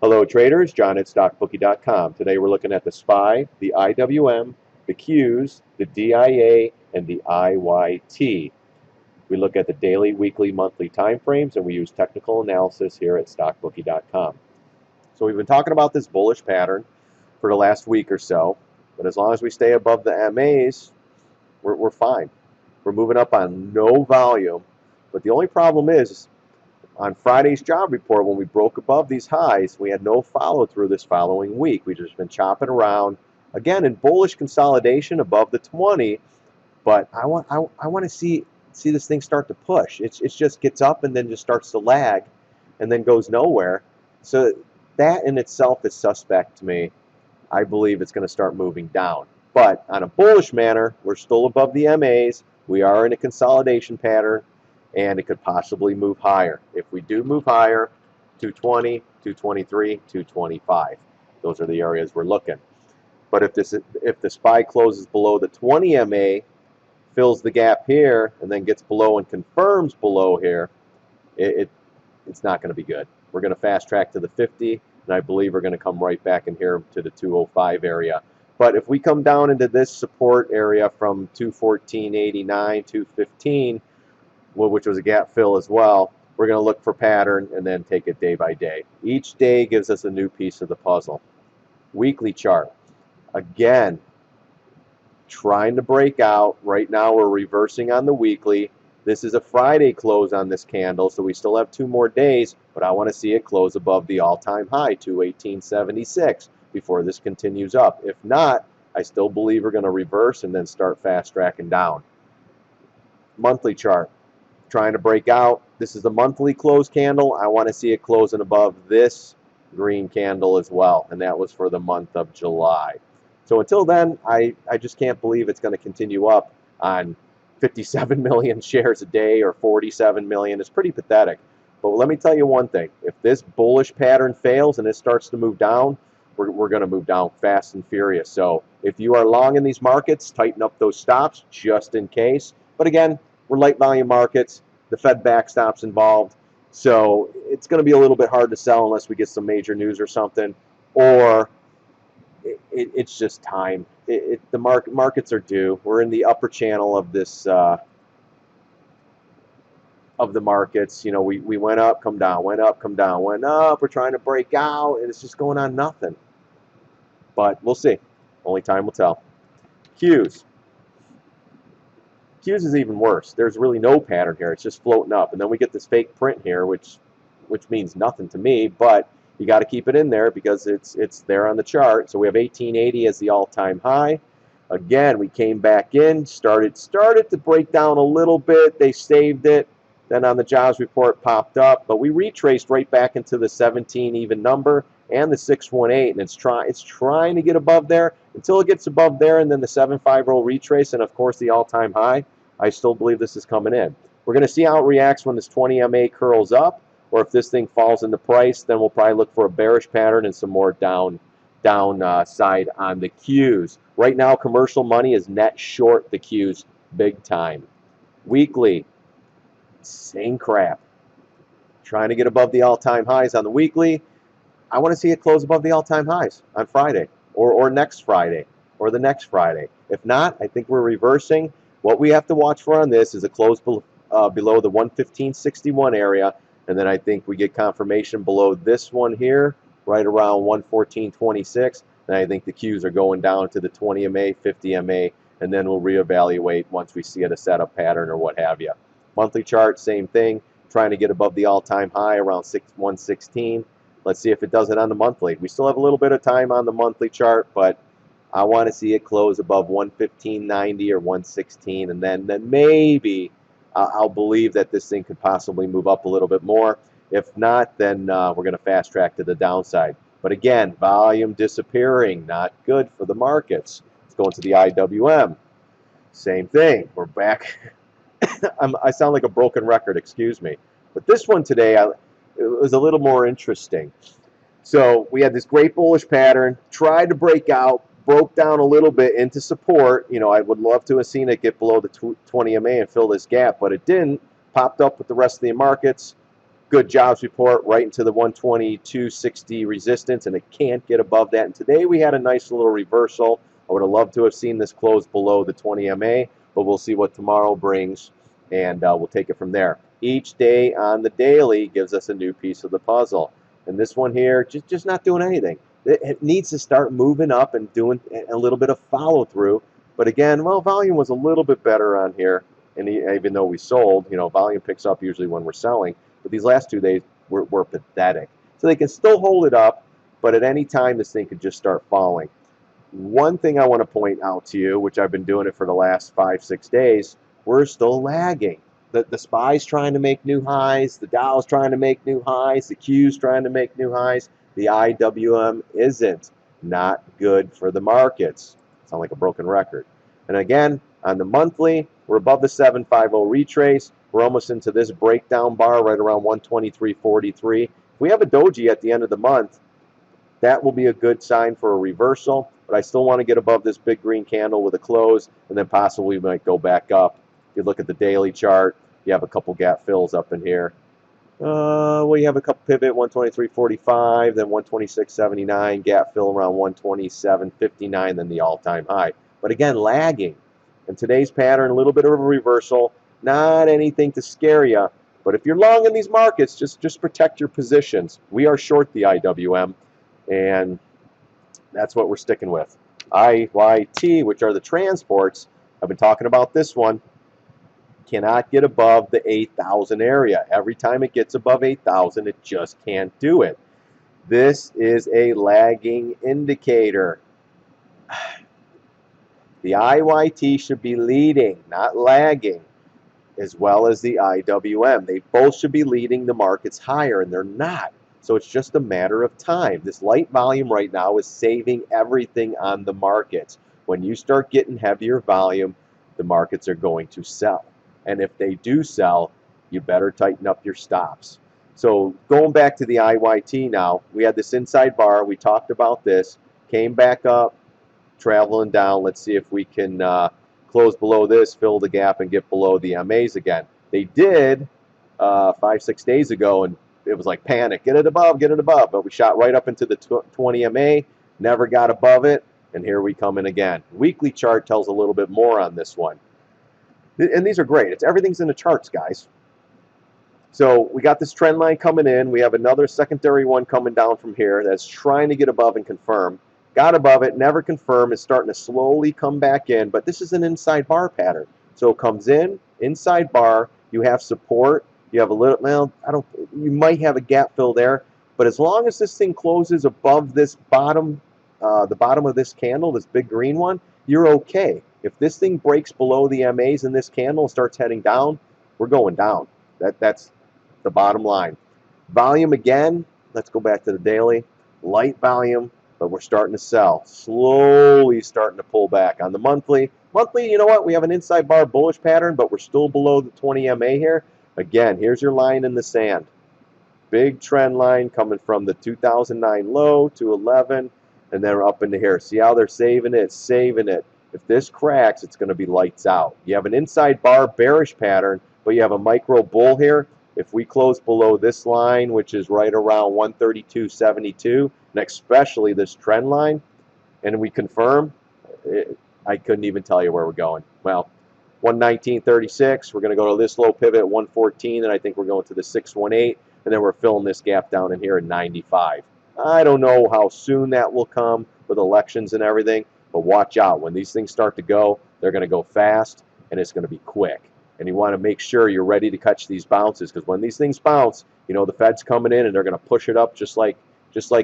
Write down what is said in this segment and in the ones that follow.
Hello traders, John at Stockbookie.com. Today we're looking at the SPY, the IWM, the Qs, the DIA, and the IYT. We look at the daily, weekly, monthly time frames, and we use technical analysis here at Stockbookie.com. So we've been talking about this bullish pattern for the last week or so, but as long as we stay above the MAs, we're fine. We're moving up on no volume, but the only problem is on Friday's job report, when we broke above these highs, we had no follow-through this following week. We've just been chopping around, again, in bullish consolidation above the 20, but I want to see this thing start to push. It just gets up and then just starts to lag and then goes nowhere. So that in itself is suspect to me. I believe it's going to start moving down. But on a bullish manner, we're still above the MAs. We are in a consolidation pattern, and it could possibly move higher. If we do move higher, 220, 223, 225. Those are the areas we're looking. But if the SPY closes below the 20 MA, fills the gap here, and then gets below and confirms below here, it's not going to be good. We're going to fast track to the 50, and I believe we're going to come right back in here to the 205 area. But if we come down into this support area from 214.89, 215, which was a gap fill as well, we're going to look for pattern and then take it day by day. Each day gives us a new piece of the puzzle. Weekly chart. Again, trying to break out. Right now we're reversing on the weekly. This is a Friday close on this candle, so we still have 2 more days, but I want to see it close above the all-time high, 218.76, before this continues up. If not, I still believe we're going to reverse and then start fast tracking down. Monthly chart. Trying to break out. This is the monthly close candle. I want to see it closing above this green candle as well, and that was for the month of July. So until then, I just can't believe it's going to continue up on 57 million shares a day or 47 million. It's pretty pathetic. But let me tell you one thing. If this bullish pattern fails and it starts to move down, we're going to move down fast and furious. So if you are long in these markets, tighten up those stops just in case. But again, we're light volume markets. The Fed backstop's involved. So it's going to be a little bit hard to sell unless we get some major news or something. Or it's just time. The markets are due. We're in the upper channel of this of the markets. You know, we went up, come down, went up, come down, went up. We're trying to break out, and it's just going on nothing. But we'll see. Only time will tell. Qs. Qs is even worse. There's really no pattern here. It's just floating up. And then we get this fake print here, which means nothing to me, but you got to keep it in there because it's there on the chart. So we have 1880 as the all-time high. Again, we came back in, started to break down a little bit. They saved it. Then on the jobs report popped up, but we retraced right back into the 17 even number and the 618, and it's trying to get above there until it gets above there, and then the 7.5 roll retrace, and of course the all-time high. I still believe this is coming in. We're going to see how it reacts when this 20 MA curls up, or if this thing falls into price, then we'll probably look for a bearish pattern and some more down side on the Qs. Right now, commercial money is net short the Qs big time. Weekly, same crap. Trying to get above the all-time highs on the weekly. I want to see it close above the all-time highs on Friday or next Friday or the next Friday. If not, I think we're reversing. What we have to watch for on this is a close below the 115.61 area, and then I think we get confirmation below this one here, right around 114.26. And I think the Qs are going down to the 20 MA, 50 MA, and then we'll reevaluate once we see a setup pattern or what have you. Monthly chart, same thing, trying to get above the all-time high around 116. Let's see if it does it on the monthly. We still have a little bit of time on the monthly chart, but I want to see it close above 115.90 or 116, and then maybe I'll believe that this thing could possibly move up a little bit more. If not, then we're going to fast track to the downside. But again, volume disappearing, not good for the markets. Let's go into the IWM. Same thing. We're back. I sound like a broken record, excuse me. But this one today, it was a little more interesting. So we had this great bullish pattern, tried to break out, broke down a little bit into support. You know, I would love to have seen it get below the 20 MA and fill this gap, but it didn't. Popped up with the rest of the markets, good jobs report right into the 122.60 resistance, and it can't get above that. And today we had a nice little reversal. I would have loved to have seen this close below the 20 MA, but we'll see what tomorrow brings, and we'll take it from there. Each day on the daily gives us a new piece of the puzzle. And this one here, just not doing anything. It needs to start moving up and doing a little bit of follow through. But again, well, volume was a little bit better on here. And even though we sold, you know, volume picks up usually when we're selling. But these last 2 days were pathetic. So they can still hold it up, but at any time this thing could just start falling. One thing I want to point out to you, which I've been doing it for the last 5-6 days, we're still lagging. The SPY's trying to make new highs, the Dow's trying to make new highs, the Q's trying to make new highs. The IWM isn't. Not good for the markets. Sound like a broken record. And again, on the monthly, we're above the 750 retrace. We're almost into this breakdown bar right around 123.43. If we have a doji at the end of the month, that will be a good sign for a reversal. But I still want to get above this big green candle with a close, and then possibly we might go back up. If you look at the daily chart, you have a couple gap fills up in here. Well, you have a couple pivot, 123.45, then 126.79, gap fill around 127.59, then the all-time high. But again, lagging. And today's pattern, a little bit of a reversal, not anything to scare you. But if you're long in these markets, just protect your positions. We are short the IWM, and that's what we're sticking with. IYT, which are the transports, I've been talking about this one, cannot get above the 8,000 area. Every time it gets above 8,000, it just can't do it. This is a lagging indicator. The IYT should be leading, not lagging, as well as the IWM. They both should be leading the markets higher, and they're not. So it's just a matter of time. This light volume right now is saving everything on the markets. When you start getting heavier volume, the markets are going to sell. And if they do sell, you better tighten up your stops. So going back to the IYT now, we had this inside bar. We talked about this. Came back up, traveling down. Let's see if we can close below this, fill the gap, and get below the MAs again. They did 5-6 days ago, and it was like panic. Get it above, get it above. But we shot right up into the 20 MA, never got above it, and here we come in again. Weekly chart tells a little bit more on this one. And these are great. Everything's in the charts, guys. So we got this trend line coming in. We have another secondary one coming down from here that's trying to get above and confirm. Got above it, never confirmed. It's starting to slowly come back in. But this is an inside bar pattern. So it comes in, inside bar. You have support. You have a little, well, you might have a gap fill there. But as long as this thing closes above this bottom, the bottom of this candle, this big green one, you're okay. If this thing breaks below the MAs in this candle and starts heading down, we're going down. That's the bottom line. Volume again, let's go back to the daily. Light volume, but we're starting to sell. Slowly starting to pull back. On the monthly, you know what? We have an inside bar bullish pattern, but we're still below the 20 MA here. Again, here's your line in the sand. Big trend line coming from the 2009 low to 11, and then we're up into here. See how they're saving it? Saving it. If this cracks, it's going to be lights out. You have an inside bar bearish pattern, but you have a micro bull here. If we close below this line, which is right around 132.72, and especially this trend line, and we confirm, I couldn't even tell you where we're going. Well, 119.36, we're going to go to this low pivot at 114, and I think we're going to the 618, and then we're filling this gap down in here at 95. I don't know how soon that will come with elections and everything, but watch out. When these things start to go, they're going to go fast, and it's going to be quick. And you want to make sure you're ready to catch these bounces, because when these things bounce, you know the Fed's coming in, and they're going to push it up just like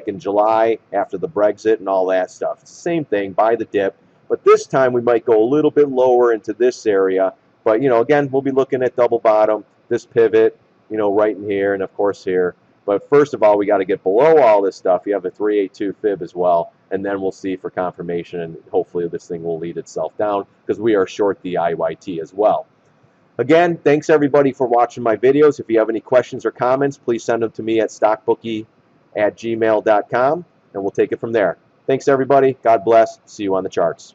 in July after the Brexit and all that stuff. It's the same thing, buy the dip. But this time we might go a little bit lower into this area. But, you know, again, we'll be looking at double bottom, this pivot, you know, right in here, and of course here. But first of all, we got to get below all this stuff. You have a 382 fib as well, and then we'll see for confirmation, and hopefully this thing will lead itself down, because we are short the IYT as well. Again, thanks everybody for watching my videos. If you have any questions or comments, please send them to me at stockbookie@gmail.com, and we'll take it from there. Thanks everybody. God bless. See you on the charts.